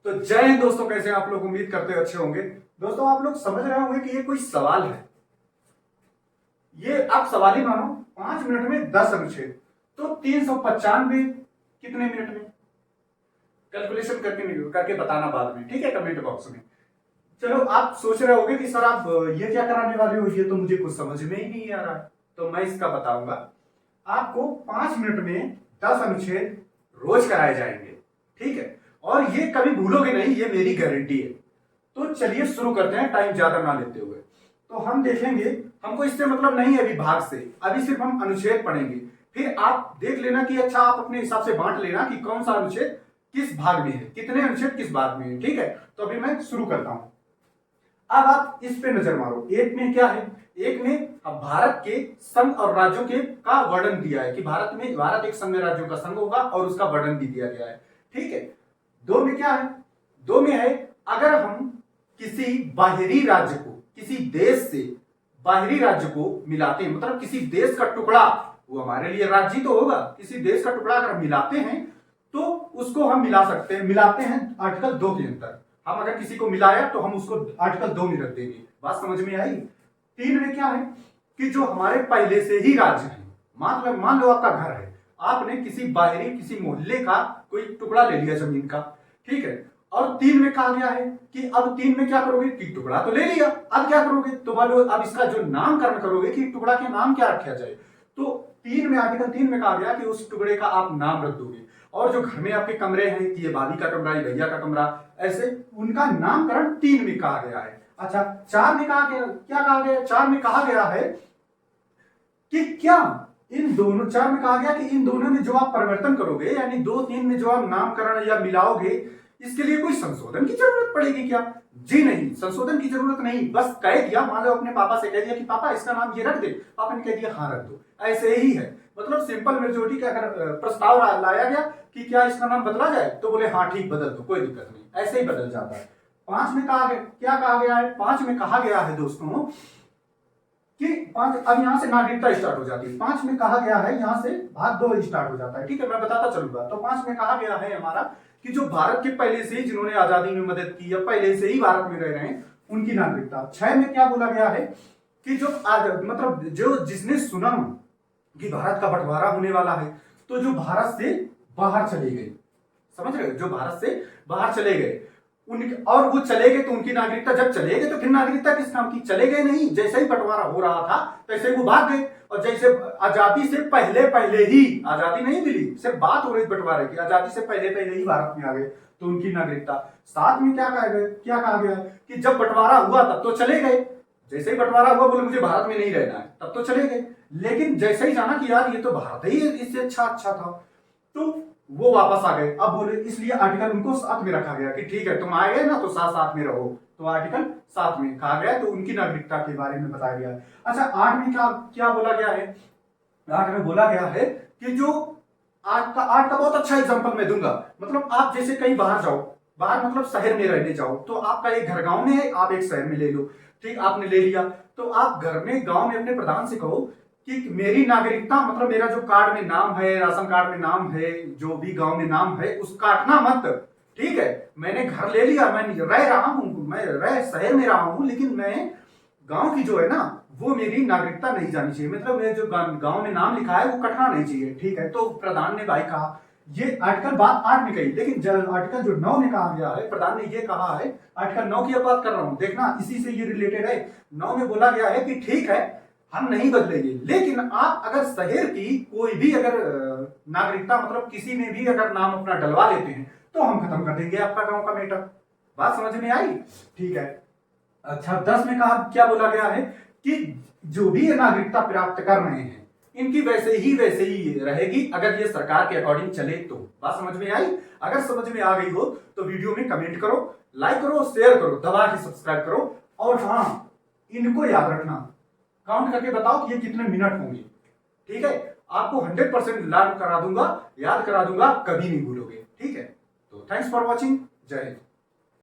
तो जय हिंद दोस्तों, कैसे हैं आप लोग? उम्मीद करते अच्छे होंगे। दोस्तों आप लोग समझ रहे होंगे कि ये कोई सवाल है। ये आप सवाल ही मानो 5 मिनट में 10 अनुच्छेद, तो 395 कितने मिनट में? कैलकुलेशन करके बताना बाद में, ठीक है, कमेंट बॉक्स में। चलो, आप सोच रहे होंगे कि सर आप ये क्या कराने वाले हो, ये तो मुझे कुछ समझ में ही नहीं आ रहा है। तो मैं इसका बताऊंगा। आपको 5 मिनट में 10 अनुच्छेद रोज कराए जाएंगे, ठीक है, और ये कभी भूलोगे नहीं, ये मेरी गारंटी है। तो चलिए शुरू करते हैं, टाइम ज्यादा ना लेते हुए। तो हम देखेंगे, हमको इससे मतलब नहीं है अभी भाग से, अभी सिर्फ हम अनुच्छेद पढ़ेंगे। फिर आप देख लेना कि अच्छा, आप अपने हिसाब से बांट लेना कि कौन सा अनुच्छेद किस भाग में है, कितने अनुच्छेद किस भाग में है, ठीक है। तो अभी मैं शुरू करता हूं। अब आप इस पे नजर मारो। एक में क्या है? एक में भारत के संघ और राज्यों के का वर्णन दिया है कि भारत एक संघ राज्यों का संघ होगा और उसका वर्णन भी दिया गया है, ठीक है। दो में क्या है? दो में है, अगर हम किसी बाहरी राज्य को, किसी देश से बाहरी राज्य को मिलाते हैं, मतलब किसी देश का टुकड़ा, वो हमारे लिए राज्य ही तो होगा, किसी देश का टुकड़ा अगर मिलाते हैं तो उसको हम मिला सकते हैं, मिलाते हैं आर्टिकल 2 के अंदर। हम अगर किसी को मिलाया तो हम उसको आर्टिकल 2 में रख देंगे। बात समझ में आई? 3 में क्या है कि जो हमारे पहले से ही राज्य है, मान लो आपका घर है, आपने किसी बाहरी किसी मोहल्ले का कोई टुकड़ा ले लिया जमीन का, ठीक है, और 3 में कहा गया है कि अब 3 में क्या करोगे कि टुकड़ा तो ले लिया, अब क्या करोगे? तो बोलो अब इसका जो नामकरण करोगे कि टुकड़ा के नाम क्या रखा जाए। तो 3 में, आर्टिकल 3 में कहा गया कि उस टुकड़े का आप नाम रख दोगे। और जो घर में आपके कमरे हैं कि ये भाभी का कमरा, ये भैया का कमरा, ऐसे उनका नामकरण 3 में कहा गया है। अच्छा, 4 में कहा गया, क्या कहा गया? 4 में कहा गया है कि क्या इन दोनों, 4 में कहा गया कि इन दोनों में जो आप परिवर्तन करोगे, यानी 2, 3 में जो आप नामकरण या मिलाओगे, इसके लिए कोई संशोधन की जरूरत पड़ेगी क्या? जी नहीं, संशोधन की जरूरत नहीं। बस कह दिया, मान लो अपने पापा से कह दिया कि पापा इसका नाम ये रख दे, पापा ने कह दिया हाँ रख दो, ऐसे ही है। मतलब सिंपल मेजोरिटी का अगर प्रस्ताव लाया गया कि क्या इसका नाम बदला जाए, तो बोले हाँ ठीक, बदल दो, कोई दिक्कत नहीं, ऐसे ही बदल जाता है। 5 में कहा गया, क्या कहा गया है? 5 में कहा गया है दोस्तों कि 5, अब यहां से नागरिकता स्टार्ट हो जाती है। 5 में कहा गया है, यहां से भाग 2 स्टार्ट हो जाता है, ठीक है, मैं बताता चलूंगा। तो 5 में कहा गया है हमारा कि जो भारत के पहले से ही जिन्होंने आजादी में मदद की या पहले से ही भारत में रह रहे हैं, उनकी नागरिकता। 6 में क्या बोला गया है कि जो मतलब जो जिसने सुना कि भारत का बंटवारा होने वाला है, तो जो भारत से बाहर चले गए, समझ रहे हो, जो भारत से बाहर चले गए उनके, और वो चले गए तो उनकी नागरिकता, जब चले गए तो फिर नागरिकता किस काम की? चले गए नहीं, जैसे ही बंटवारा हो रहा था तैसे वो भाग गए। और जैसे आजादी से पहले ही, आजादी नहीं मिली, सिर्फ बात हो रही बंटवारे की, आजादी से पहले ही भारत में आ गए तो उनकी नागरिकता। 7 में क्या कहा गया कि जब बंटवारा हुआ तब तो चले गए, जैसे ही बंटवारा हुआ बोले मुझे भारत में नहीं रहना है, तब तो चले गए, लेकिन जैसे ही जाना कि यार ये तो भारत ही इससे अच्छा था, तो वो वापस आ गए। अब बोले, इसलिए आर्टिकल उनको 7 में रखा गया कि ठीक है तुम आए गए ना, तो साथ में रहो, तो आर्टिकल 7 में कहा गया, तो उनकी नागरिकता के बारे में बताया गया है। अच्छा, 8 में क्या बोला गया है? 8 में बोला गया है कि जो 8 का बहुत अच्छा एग्जांपल मैं दूंगा। मतलब आप जैसे कहीं बाहर जाओ, बाहर मतलब शहर में रहने जाओ, तो आपका एक घर गांव में है, आप एक शहर में ले लो, ठीक, आपने ले लिया, तो आप घर में गांव में अपने प्रधान से कहो कि मेरी नागरिकता, मतलब मेरा जो कार्ड में नाम है, राशन कार्ड में नाम है, जो भी गांव में नाम है, उस काटना मत, ठीक है। मैंने घर ले लिया, मैं रह रहा हूं, मैं शहर में रहा हूं, लेकिन मैं गांव की जो है ना, वो मेरी नागरिकता नहीं जानी चाहिए, मतलब मेरे जो गांव में नाम लिखा है वो कटना नहीं चाहिए, ठीक है। तो प्रधान ने भाई कहा, ये आर्टिकल बात 8 में कही, लेकिन आर्टिकल जो 9 में कहा गया है, प्रधान ने ये कहा है, आर्टिकल 9 की बात कर रहा हूं, देखना इसी से ये रिलेटेड है। 9 में बोला गया है कि ठीक है हम नहीं बदलेंगे, लेकिन आप अगर शहर की कोई भी अगर नागरिकता, मतलब किसी में भी अगर नाम अपना डलवा लेते हैं, तो हम खत्म कर देंगे आपका गांव का मैटर। बात समझ में आई? ठीक है। अच्छा, 10 में कहा, क्या बोला गया है कि जो भी नागरिकता प्राप्त कर रहे हैं, इनकी वैसे ही रहेगी अगर ये सरकार के अकॉर्डिंग चले तो। बात समझ में आई? अगर समझ में आ गई हो तो वीडियो में कमेंट करो, लाइक करो, शेयर करो, दबा के सब्सक्राइब करो, और हाँ, इनको याद रखना, काउंट करके बताओ कि ये कितने मिनट होंगे, ठीक है। आपको 100% लर्न करा दूंगा, याद करा दूंगा, कभी नहीं भूलोगे, ठीक है। तो थैंक्स फॉर वॉचिंग, जय हिंद।